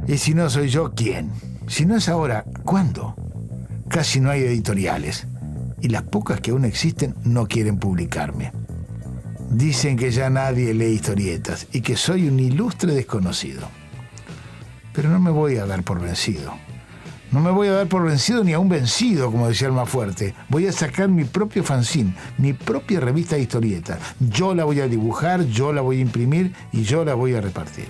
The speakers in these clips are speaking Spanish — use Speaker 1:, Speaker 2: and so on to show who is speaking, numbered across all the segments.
Speaker 1: Y si no soy yo, ¿quién? Si no es ahora, ¿cuándo? Casi no hay editoriales. Y las pocas que aún existen no quieren publicarme. Dicen que ya nadie lee historietas y que soy un ilustre desconocido. Pero no me voy a dar por vencido. No me voy a dar por vencido ni a un vencido, como decía el más fuerte. Voy a sacar mi propio fanzine, mi propia revista de historietas. Yo la voy a dibujar, yo la voy a imprimir y yo la voy a repartir.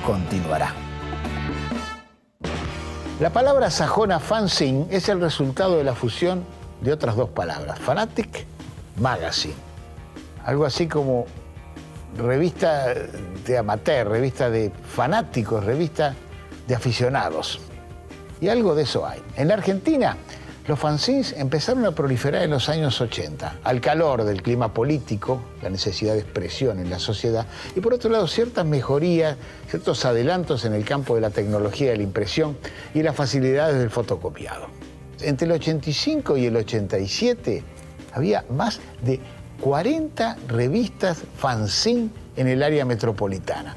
Speaker 1: Continuará. La palabra sajona fanzine es el resultado de la fusión de otras dos palabras, fanatic, magazine. Algo así como revista de amateur, revista de fanáticos, revista de aficionados. Y algo de eso hay. En la Argentina, los fanzines empezaron a proliferar en los años 80, al calor del clima político, la necesidad de expresión en la sociedad, y por otro lado ciertas mejorías, ciertos adelantos en el campo de la tecnología de la impresión y las facilidades del fotocopiado. Entre el 85 y el 87 había más de 40 revistas fanzine en el área metropolitana.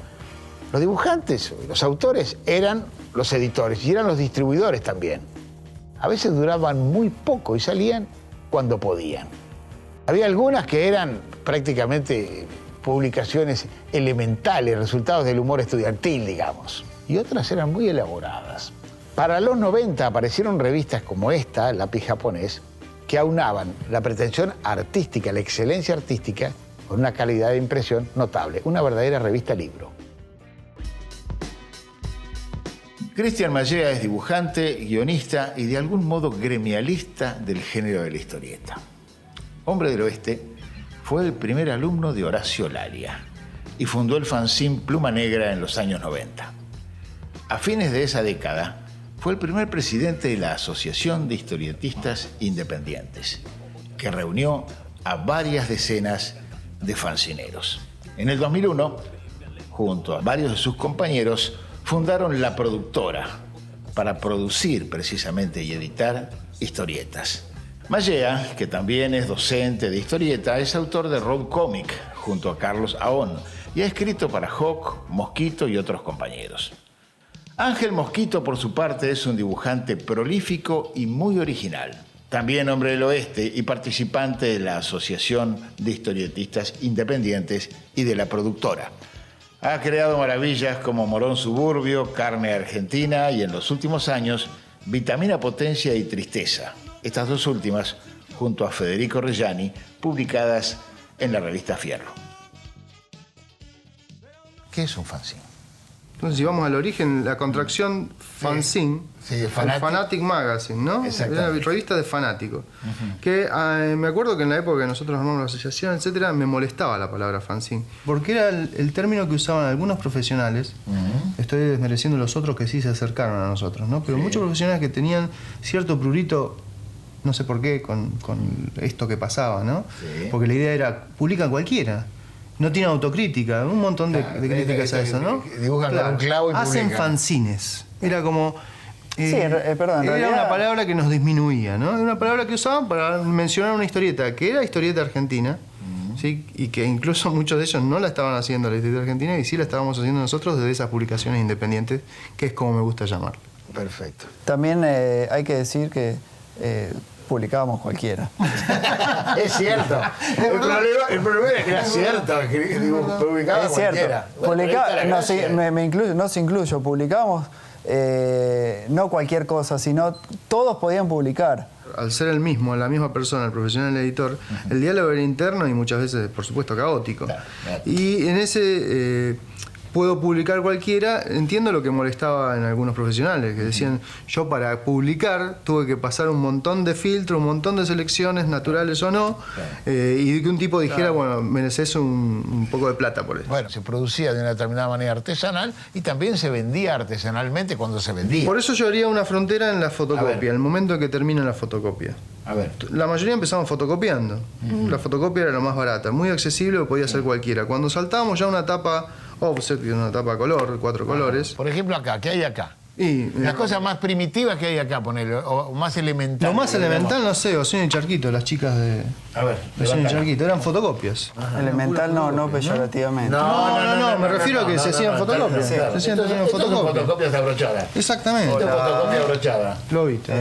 Speaker 1: Los dibujantes, los autores, eran los editores y eran los distribuidores también. A veces duraban muy poco y salían cuando podían. Había algunas que eran prácticamente publicaciones elementales, resultados del humor estudiantil, digamos. Y otras eran muy elaboradas. Para los 90 aparecieron revistas como esta, Lápiz Japonés, que aunaban la pretensión artística, la excelencia artística, con una calidad de impresión notable. Una verdadera revista libro. Cristian Mayea es dibujante, guionista y de algún modo gremialista del género de la historieta. Hombre del Oeste, fue el primer alumno de Horacio Lalia y fundó el fanzine Pluma Negra en los años 90. A fines de esa década, fue el primer presidente de la Asociación de Historietistas Independientes, que reunió a varias decenas de fanzineros. En el 2001, junto a varios de sus compañeros, fundaron La Productora para producir precisamente y editar historietas. Mayea, que también es docente de historieta, es autor de Road Comic junto a Carlos Aón y ha escrito para Hawk, Mosquito y otros compañeros. Ángel Mosquito, por su parte, es un dibujante prolífico y muy original. También hombre del Oeste y participante de la Asociación de Historietistas Independientes y de La Productora. Ha creado maravillas como Morón Suburbio, Carne Argentina y en los últimos años, Vitamina Potencia y Tristeza. Estas dos últimas, junto a Federico Reggiani, publicadas en la revista Fierro. ¿Qué es un fanzine?
Speaker 2: Entonces, si vamos al origen, la contracción fanzine,
Speaker 1: sí,
Speaker 2: Fanatic Magazine, ¿no? Era una revista de fanáticos. Que me acuerdo que en la época que nosotros armamos la asociación, etcétera, me molestaba la palabra fanzine. Porque era el término que usaban algunos profesionales. Estoy desmereciendo los otros que sí se acercaron a nosotros, ¿no? Pero muchos profesionales que tenían cierto prurito, no sé por qué, con esto que pasaba, ¿no? Sí. Porque la idea era, publica cualquiera. No tiene autocrítica, un montón de críticas a eso, ¿no?
Speaker 1: Dibujan con un clavo y
Speaker 2: hacen
Speaker 1: publican.
Speaker 2: Fanzines. Era como...
Speaker 3: perdón,
Speaker 2: era una palabra que nos disminuía, ¿no? Era una palabra que usaban para mencionar una historieta, que era historieta argentina, ¿sí? Y que incluso muchos de ellos no la estaban haciendo la historieta argentina y sí la estábamos haciendo nosotros desde esas publicaciones independientes, que es como me gusta llamarlo.
Speaker 1: Perfecto.
Speaker 3: También hay que decir que publicábamos cualquiera.
Speaker 1: Es cierto. El problema es que era cierto. Publicaba
Speaker 3: Es cierto.
Speaker 1: cualquiera.
Speaker 3: No se incluyo. Publicábamos no cualquier cosa, sino todos podían publicar.
Speaker 2: Al ser el mismo, la misma persona, el profesional, el editor, el diálogo era interno y muchas veces, por supuesto, caótico.
Speaker 1: Claro.
Speaker 2: Y en ese puedo publicar cualquiera. Entiendo lo que molestaba en algunos profesionales, que decían, yo para publicar tuve que pasar un montón de filtros, un montón de selecciones, naturales o no, y que un tipo dijera, bueno, mereces un poco de plata por eso.
Speaker 1: Bueno, se producía de una determinada manera artesanal y también se vendía artesanalmente cuando se vendía.
Speaker 2: Por eso yo haría una frontera en la fotocopia, el momento que termina la fotocopia.
Speaker 1: A ver.
Speaker 2: La mayoría empezamos fotocopiando. La fotocopia era lo más barata, muy accesible, lo podía hacer cualquiera. Cuando saltábamos ya una tapa offset, que es una tapa color, 4 colores.
Speaker 1: Por ejemplo acá, ¿qué hay acá?
Speaker 2: Y,
Speaker 1: Las cosas más primitivas que hay acá, ponele, o más elemental.
Speaker 2: Lo más elemental, no sé, Ocean y Charquito, las chicas de Ocean y Charquito, eran fotocopias.
Speaker 3: Elemental no peyorativamente.
Speaker 2: No, me refiero a que se hacían fotocopias. Se hacían también fotocopias.
Speaker 1: Fotocopias abrochadas.
Speaker 2: Exactamente.
Speaker 1: Fotocopia abrochada.
Speaker 2: Lo viste,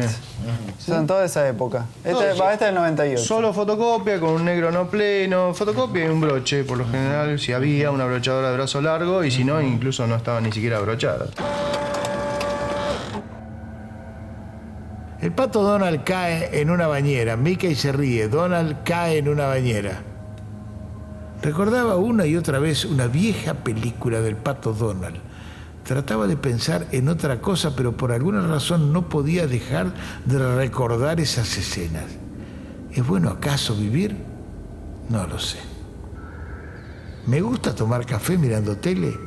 Speaker 3: Son toda esa época. Esta es del 98.
Speaker 2: Solo fotocopia con un negro no pleno, fotocopia y un broche, por lo general, si había una abrochadora de brazo largo, y si no, incluso no estaban ni siquiera abrochadas.
Speaker 1: El pato Donald cae en una bañera. Mickey se ríe. Donald cae en una bañera. Recordaba una y otra vez una vieja película del pato Donald. Trataba de pensar en otra cosa, pero por alguna razón no podía dejar de recordar esas escenas. ¿Es bueno acaso vivir? No lo sé. ¿Me gusta tomar café mirando tele?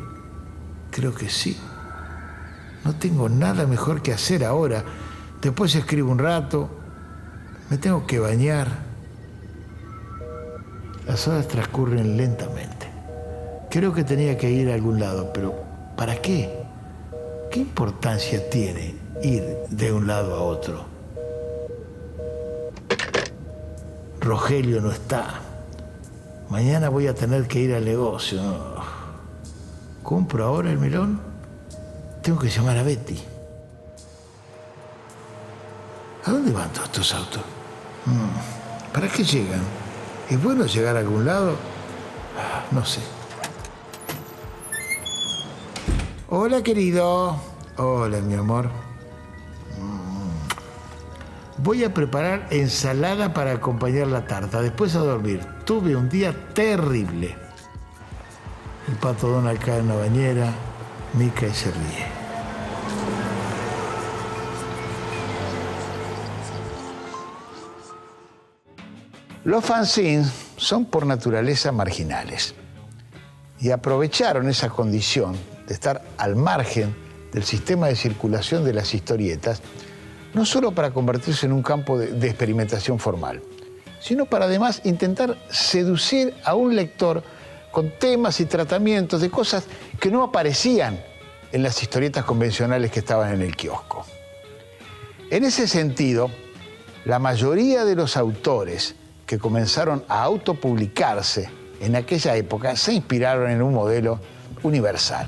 Speaker 1: Creo que sí. No tengo nada mejor que hacer ahora. Después escribo un rato, me tengo que bañar. Las horas transcurren lentamente. Creo que tenía que ir a algún lado, pero ¿para qué? ¿Qué importancia tiene ir de un lado a otro? Rogelio no está. Mañana voy a tener que ir al negocio. ¿Compro ahora el melón? Tengo que llamar a Betty. ¿A dónde van todos estos autos? ¿Para qué llegan? ¿Es bueno llegar a algún lado? No sé. Hola, querido. Hola, mi amor. Voy a preparar ensalada para acompañar la tarta. Después a dormir. Tuve un día terrible. El pato Donald cae en la bañera. Mickey se ríe. Los fanzines son por naturaleza marginales y aprovecharon esa condición de estar al margen del sistema de circulación de las historietas, no solo para convertirse en un campo de experimentación formal, sino para además intentar seducir a un lector con temas y tratamientos de cosas que no aparecían en las historietas convencionales que estaban en el kiosco. En ese sentido, la mayoría de los autores que comenzaron a autopublicarse en aquella época se inspiraron en un modelo universal.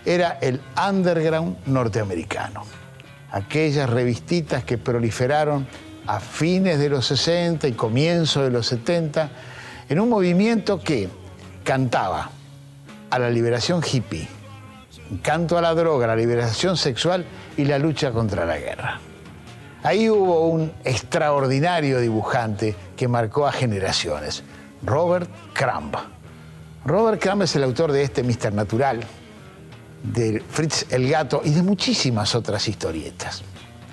Speaker 1: Era el underground norteamericano. Aquellas revistitas que proliferaron a fines de los 60 y comienzos de los 70 en un movimiento que cantaba a la liberación hippie, canto a la droga, la liberación sexual y la lucha contra la guerra. Ahí hubo un extraordinario dibujante que marcó a generaciones, Robert Crumb. Robert Crumb es el autor de Mr. Natural, de Fritz el Gato y de muchísimas otras historietas.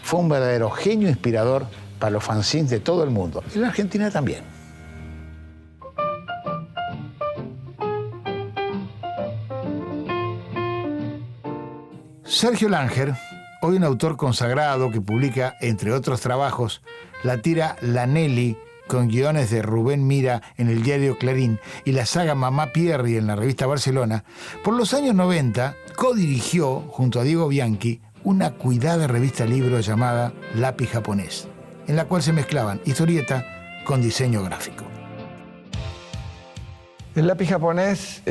Speaker 1: Fue un verdadero genio inspirador para los fanzines de todo el mundo, y en la Argentina también. Sergio Langer, hoy un autor consagrado que publica, entre otros trabajos, la tira La Nelly, con guiones de Rubén Mira en el diario Clarín y la saga Mamá Pierri en la revista Barcelona, por los años 90 codirigió, junto a Diego Bianchi, una cuidada revista libro llamada Lápiz Japonés, en la cual se mezclaban historieta con diseño gráfico.
Speaker 3: El Lápiz Japonés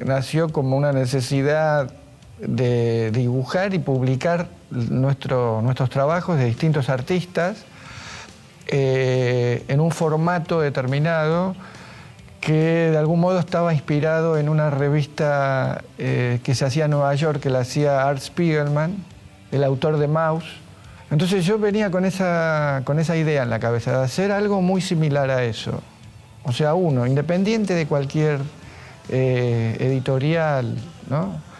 Speaker 3: nació como una necesidad de dibujar y publicar nuestros trabajos de distintos artistas en un formato determinado que de algún modo estaba inspirado en una revista que se hacía en Nueva York, que la hacía Art Spiegelman, el autor de Maus. Entonces yo venía con esa idea en la cabeza, de hacer algo muy similar a eso. O sea, independiente de cualquier editorial ¿no?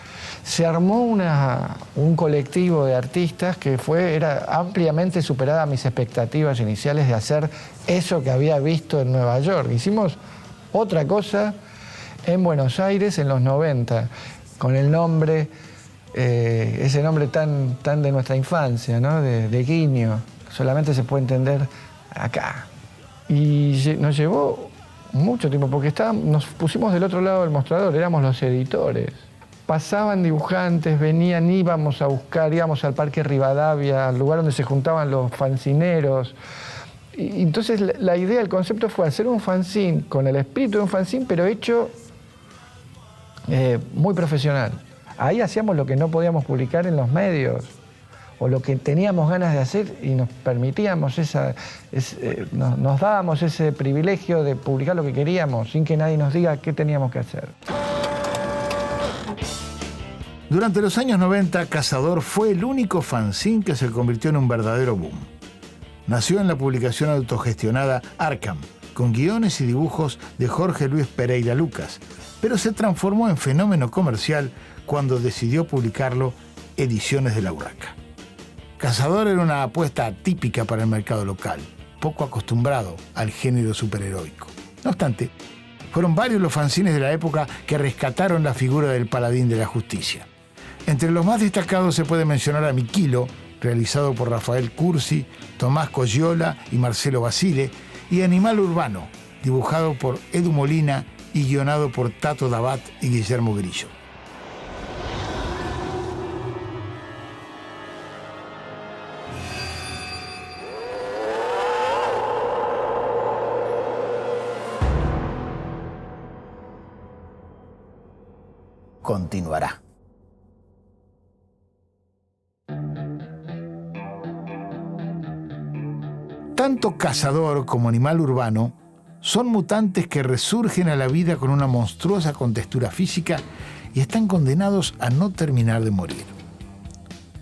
Speaker 3: Se armó un colectivo de artistas que era ampliamente superada a mis expectativas iniciales de hacer eso que había visto en Nueva York. Hicimos otra cosa en Buenos Aires en los 90, con el nombre, ese nombre tan de nuestra infancia, ¿no? De Guiño. Solamente se puede entender acá. Y nos llevó mucho tiempo, porque nos pusimos del otro lado del mostrador, éramos los editores. Pasaban dibujantes, venían, íbamos a buscar, íbamos al Parque Rivadavia, al lugar donde se juntaban los fanzineros. Y entonces la idea, el concepto fue hacer un fanzine con el espíritu de un fanzine, pero hecho muy profesional. Ahí hacíamos lo que no podíamos publicar en los medios, o lo que teníamos ganas de hacer, y nos permitíamos nos dábamos ese privilegio de publicar lo que queríamos, sin que nadie nos diga qué teníamos que hacer.
Speaker 1: Durante los años 90, Cazador fue el único fanzine que se convirtió en un verdadero boom. Nació en la publicación autogestionada Arkham, con guiones y dibujos de Jorge Luis Pereira Lucas, pero se transformó en fenómeno comercial cuando decidió publicarlo Ediciones de la Urraca. Cazador era una apuesta atípica para el mercado local, poco acostumbrado al género superheroico. No obstante, fueron varios los fanzines de la época que rescataron la figura del paladín de la justicia. Entre los más destacados se puede mencionar a Miquilo, realizado por Rafael Cursi, Tomás Coggiola y Marcelo Basile, y Animal Urbano, dibujado por Edu Molina y guionado por Tato Dabat y Guillermo Grillo. Continuará. Tanto Cazador como Animal Urbano son mutantes que resurgen a la vida con una monstruosa contextura física y están condenados a no terminar de morir.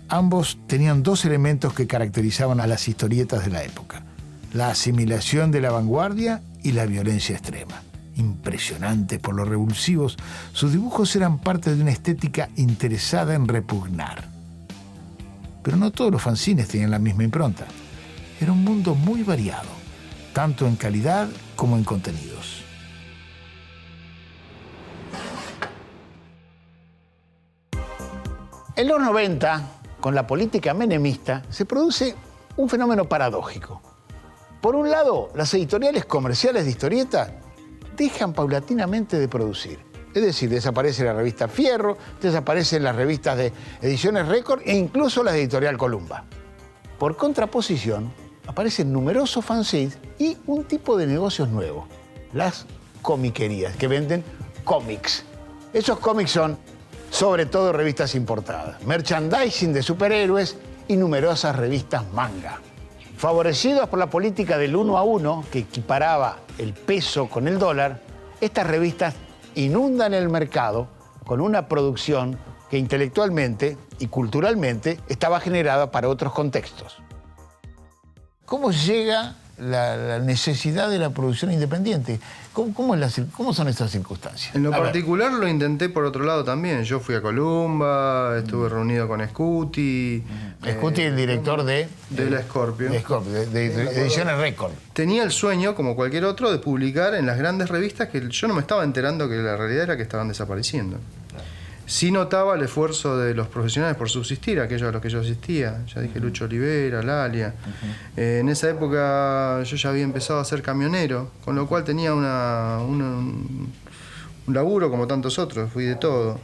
Speaker 1: Ambos tenían dos elementos que caracterizaban a las historietas de la época: la asimilación de la vanguardia y la violencia extrema. Impresionantes por lo revulsivos, sus dibujos eran parte de una estética interesada en repugnar. Pero no todos los fanzines tenían la misma impronta. Era un mundo muy variado, tanto en calidad como en contenidos. En los 90, con la política menemista, se produce un fenómeno paradójico. Por un lado, las editoriales comerciales de historietas dejan paulatinamente de producir. Es decir, desaparece la revista Fierro, desaparecen las revistas de Ediciones Récord e incluso las de Editorial Columba. Por contraposición, aparecen numerosos fanzines y un tipo de negocios nuevos, las comiquerías, que venden cómics. Esos cómics son, sobre todo, revistas importadas, merchandising de superhéroes y numerosas revistas manga. Favorecidos por la política del 1 a 1, que equiparaba el peso con el dólar, estas revistas inundan el mercado con una producción que intelectualmente y culturalmente estaba generada para otros contextos. ¿Cómo llega la necesidad de la producción independiente? ¿Cómo son estas circunstancias?
Speaker 2: En lo particular lo intenté por otro lado también. Yo fui a Columba, estuve reunido con Scuti.
Speaker 1: Scuti, el director de
Speaker 2: la Scorpio.
Speaker 1: De Ediciones Récord.
Speaker 2: Tenía el sueño, como cualquier otro, de publicar en las grandes revistas que yo no me estaba enterando que la realidad era que estaban desapareciendo. Sí notaba el esfuerzo de los profesionales por subsistir, aquellos a los que yo asistía. Ya dije Lucho Olivera, Lalia. En esa época yo ya había empezado a ser camionero, con lo cual tenía un laburo como tantos otros, fui de todo.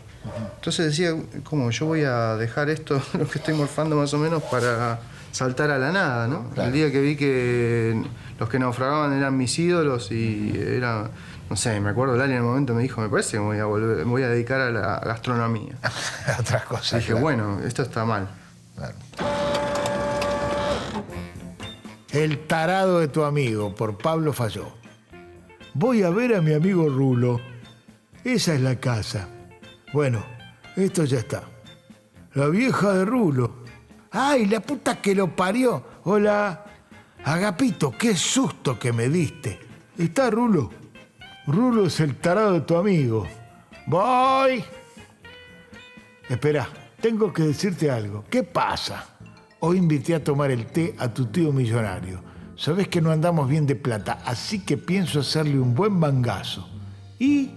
Speaker 2: Entonces decía, ¿cómo? Yo voy a dejar esto, lo que estoy morfando más o menos, para saltar a la nada, ¿no? Claro. El día que vi que los que naufragaban eran mis ídolos y era... No sé, me acuerdo, Lali en el momento me dijo, me parece que me voy a dedicar a la gastronomía.
Speaker 1: Otras cosas.
Speaker 2: Y dije, claro, bueno, esto está mal.
Speaker 1: Claro. El tarado de tu amigo, por Pablo Falló. Voy a ver a mi amigo Rulo. Esa es la casa. Bueno, esto ya está. La vieja de Rulo. ¡Ay, la puta que lo parió! Hola. Agapito, qué susto que me diste. ¿Está Rulo? Rulo es el tarado de tu amigo. Voy. Espera, tengo que decirte algo. ¿Qué pasa? Hoy invité a tomar el té a tu tío millonario. Sabés que no andamos bien de plata, así que pienso hacerle un buen mangazo. Y,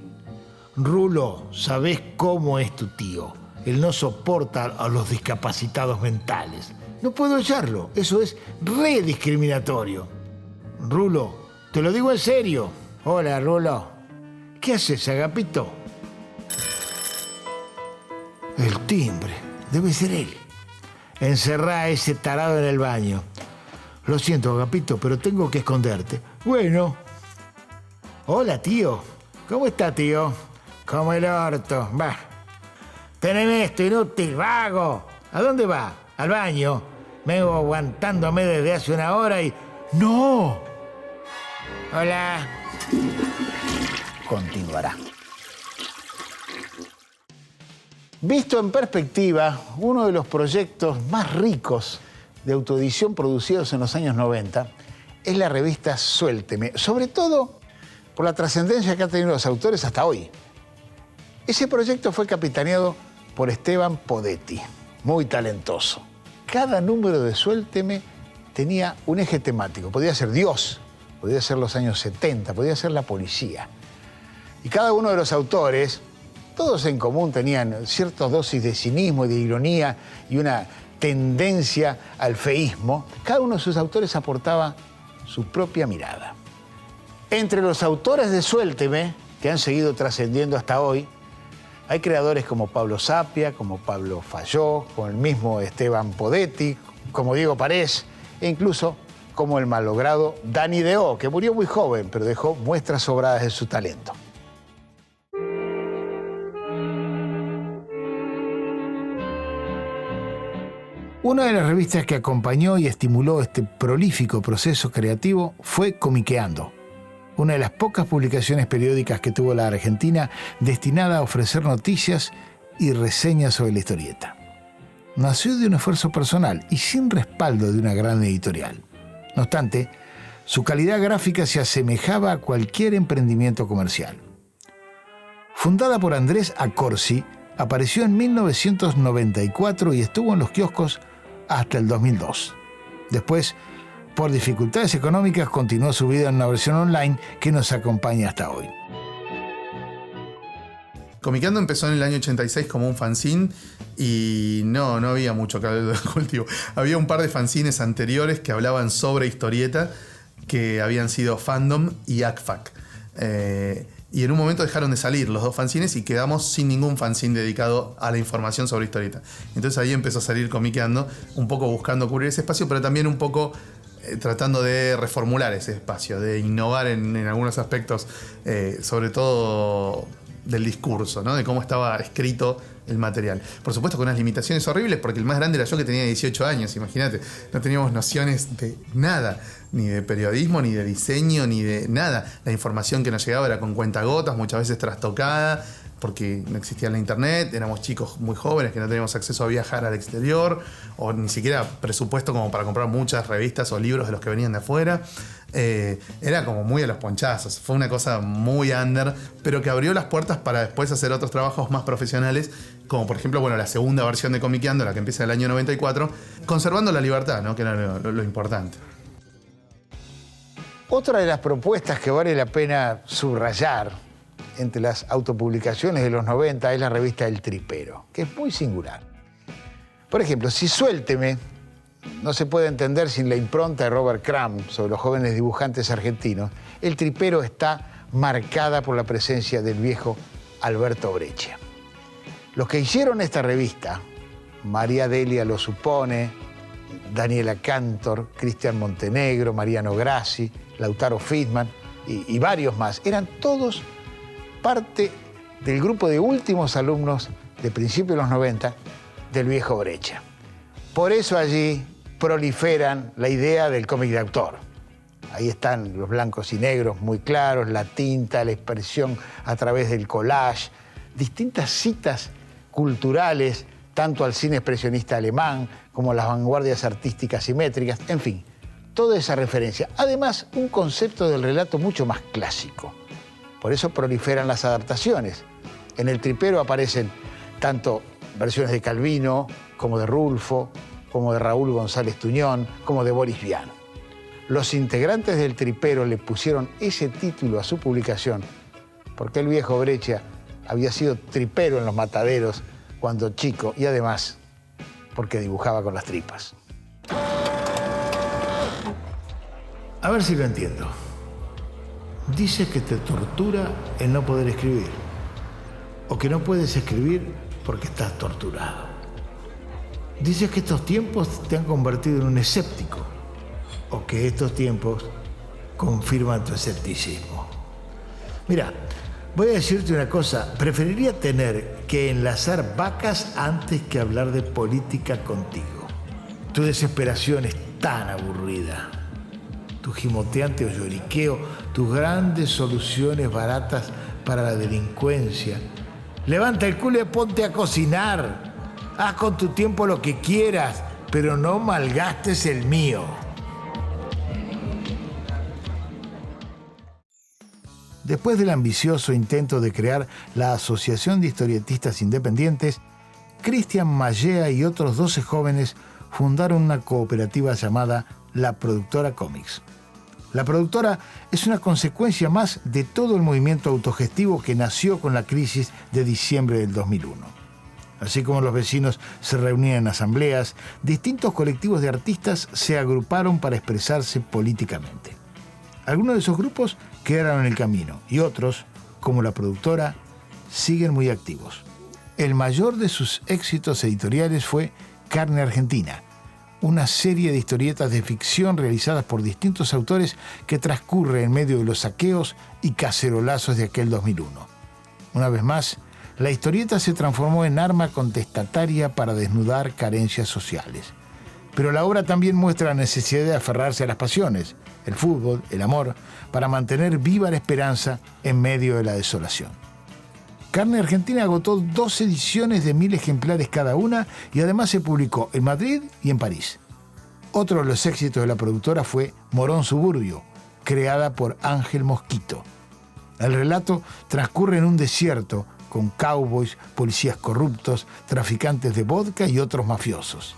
Speaker 1: Rulo, sabés cómo es tu tío. Él no soporta a los discapacitados mentales. No puedo hallarlo. Eso es re discriminatorio. Rulo, te lo digo en serio. Hola, Rulo. ¿Qué haces, Agapito? El timbre. Debe ser él. Encerrá a ese tarado en el baño. Lo siento, Agapito, pero tengo que esconderte. Bueno. Hola, tío. ¿Cómo está, tío? Como el orto. Va. Teneme esto, inútil, vago. ¿A dónde va? Al baño. Vengo aguantándome desde hace una hora y... ¡No! Hola. Continuará. Visto en perspectiva, uno de los proyectos más ricos de autoedición producidos en los años 90 es la revista Suélteme, sobre todo por la trascendencia que han tenido los autores hasta hoy. Ese proyecto fue capitaneado por Esteban Podetti, muy talentoso. Cada número de Suélteme tenía un eje temático. Podía ser Dios, podía ser los años 70, podía ser la policía. Y cada uno de los autores, todos en común, tenían ciertas dosis de cinismo y de ironía y una tendencia al feísmo. Cada uno de sus autores aportaba su propia mirada. Entre los autores de Suélteme, que han seguido trascendiendo hasta hoy, hay creadores como Pablo Sapia, como Pablo Falló, como el mismo Esteban Podetti, como Diego Parés, e incluso como el malogrado Dani Deó, que murió muy joven, pero dejó muestras sobradas de su talento. Una de las revistas que acompañó y estimuló este prolífico proceso creativo fue Comiqueando, una de las pocas publicaciones periódicas que tuvo la Argentina destinada a ofrecer noticias y reseñas sobre la historieta. Nació de un esfuerzo personal y sin respaldo de una gran editorial. No obstante, su calidad gráfica se asemejaba a cualquier emprendimiento comercial. Fundada por Andrés Accorsi, apareció en 1994 y estuvo en los kioscos hasta el 2002. Después, por dificultades económicas, continuó su vida en una versión online que nos acompaña hasta hoy.
Speaker 4: Comiqueando empezó en el año 86 como un fanzine y no había mucho caldo de cultivo. Había un par de fanzines anteriores que hablaban sobre historieta que habían sido Fandom y ACFAC. Y en un momento dejaron de salir los dos fanzines y quedamos sin ningún fanzine dedicado a la información sobre historieta. Entonces ahí empezó a salir Comiqueando, un poco buscando cubrir ese espacio, pero también un poco tratando de reformular ese espacio, de innovar en algunos aspectos, sobre todo del discurso, ¿no? De cómo estaba escrito el material. Por supuesto con unas limitaciones horribles, porque el más grande era yo, que tenía 18 años, imagínate. No teníamos nociones de nada, ni de periodismo, ni de diseño, ni de nada. La información que nos llegaba era con cuentagotas, muchas veces trastocada, porque no existía la internet, éramos chicos muy jóvenes que no teníamos acceso a viajar al exterior, o ni siquiera presupuesto como para comprar muchas revistas o libros de los que venían de afuera. Era como muy a los ponchazos, fue una cosa muy under, pero que abrió las puertas para después hacer otros trabajos más profesionales, como por ejemplo, la segunda versión de Comiqueando, la que empieza en el año 94, conservando la libertad, ¿no? Que era lo importante.
Speaker 1: Otra de las propuestas que vale la pena subrayar entre las autopublicaciones de los 90 es la revista El Tripero, que es muy singular. Por ejemplo, si Suélteme no se puede entender sin la impronta de Robert Crumb sobre los jóvenes dibujantes argentinos, El Tripero está marcada por la presencia del viejo Alberto Breccia. Los que hicieron esta revista, María Delia Lo Supone, Daniela Cantor, Cristian Montenegro, Mariano Grassi, Lautaro Fishman y varios más, eran todos parte del grupo de últimos alumnos de principios de los 90 del viejo Breccia. Por eso allí proliferan la idea del cómic de autor. Ahí están los blancos y negros muy claros, la tinta, la expresión a través del collage, distintas citas culturales, tanto al cine expresionista alemán como a las vanguardias artísticas simétricas, en fin, toda esa referencia. Además, un concepto del relato mucho más clásico. Por eso proliferan las adaptaciones. En El Tripero aparecen tanto versiones de Calvino, como de Rulfo, como de Raúl González Tuñón, como de Boris Vian. Los integrantes del Tripero le pusieron ese título a su publicación porque el viejo Breccia había sido tripero en los mataderos cuando chico y además porque dibujaba con las tripas.
Speaker 5: A ver si lo entiendo. Dices que te tortura el no poder escribir, o que no puedes escribir porque estás torturado. Dices que estos tiempos te han convertido en un escéptico, o que estos tiempos confirman tu escepticismo. Mira, voy a decirte una cosa. Preferiría tener que enlazar vacas antes que hablar de política contigo. Tu desesperación es tan aburrida. Tu gimoteante o lloriqueo, tus grandes soluciones baratas para la delincuencia. Levanta el culo y ponte a cocinar. Haz con tu tiempo lo que quieras, pero no malgastes el mío. Después del ambicioso intento de crear la Asociación de Historietistas Independientes, Cristian Mallea y otros 12 jóvenes fundaron una cooperativa llamada La Productora Comics. La Productora es una consecuencia más de todo el movimiento autogestivo que nació con la crisis de diciembre del 2001. Así como los vecinos se reunían en asambleas, distintos colectivos de artistas se agruparon para expresarse políticamente. Algunos de esos grupos quedaron en el camino y otros, como La Productora, siguen muy activos. El mayor de sus éxitos editoriales fue Carne Argentina, una serie de historietas de ficción realizadas por distintos autores que transcurre en medio de los saqueos y cacerolazos de aquel 2001. Una vez más, la historieta se transformó en arma contestataria para desnudar carencias sociales. Pero la obra también muestra la necesidad de aferrarse a las pasiones, el fútbol, el amor, para mantener viva la esperanza en medio de la desolación. Carne Argentina agotó 2 ediciones de 1000 ejemplares cada una y además se publicó en Madrid y en París. Otro de los éxitos de La Productora fue Morón Suburbio, creada por Ángel Mosquito. El relato transcurre en un desierto con cowboys, policías corruptos, traficantes de vodka y otros mafiosos.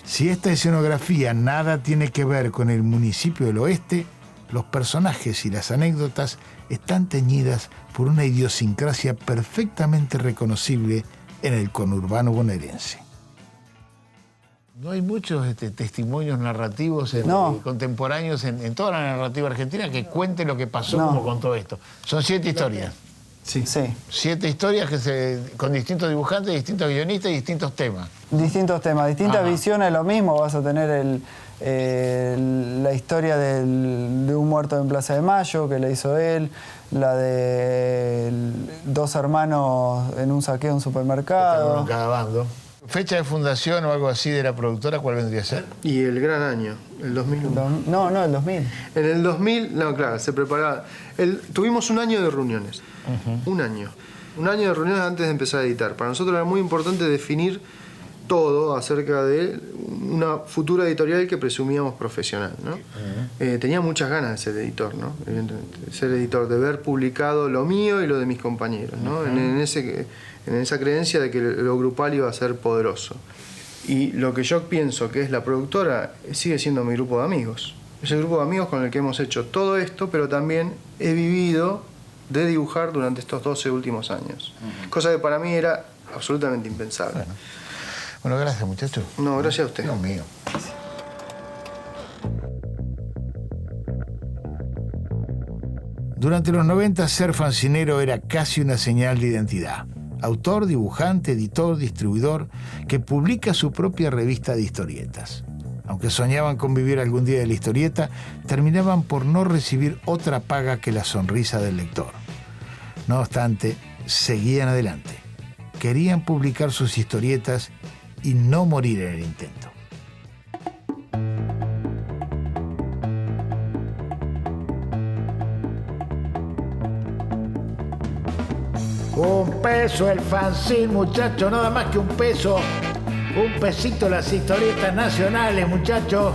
Speaker 5: Si esta escenografía nada tiene que ver con el municipio del oeste, los personajes y las anécdotas están teñidas por una idiosincrasia perfectamente reconocible en el conurbano bonaerense.
Speaker 1: No hay muchos testimonios narrativos contemporáneos en toda la narrativa argentina que cuente lo que pasó como contó esto. Son 7 historias.
Speaker 2: Sí.
Speaker 1: 7 historias con distintos dibujantes, distintos guionistas y distintos temas.
Speaker 6: Distintos temas, distintas visiones, lo mismo. Vas a tener la historia de un muerto en Plaza de Mayo, que le hizo él, la de 2 hermanos en un saqueo en un supermercado.
Speaker 1: En cada bando. ¿Fecha de fundación o algo así de La Productora, cuál vendría a ser?
Speaker 2: Y el gran año, el 2001.
Speaker 6: No, el 2000.
Speaker 2: En el 2000, claro, se preparaba. Tuvimos un año de reuniones. Un año de reuniones antes de empezar a editar. Para nosotros era muy importante definir todo acerca de una futura editorial que presumíamos profesional, ¿no? Tenía muchas ganas de ser editor, ¿no? Evidentemente, de ser editor, de ver publicado lo mío y lo de mis compañeros, ¿no? En esa creencia de que lo grupal iba a ser poderoso. Y lo que yo pienso que es La Productora sigue siendo mi grupo de amigos. Es el grupo de amigos con el que hemos hecho todo esto, pero también he vivido de dibujar durante estos 12 últimos años. Cosa que para mí era absolutamente impensable.
Speaker 1: Bueno, gracias, muchachos.
Speaker 2: No, gracias a usted.
Speaker 1: Dios mío.
Speaker 5: Durante los 90, ser fancinero era casi una señal de identidad. Autor, dibujante, editor, distribuidor, que publica su propia revista de historietas. Aunque soñaban con vivir algún día de la historieta, terminaban por no recibir otra paga que la sonrisa del lector. No obstante, seguían adelante. Querían publicar sus historietas y no morir en el intento. $1 el fanzine, muchachos, nada más que $1. $1 las historietas nacionales, muchachos.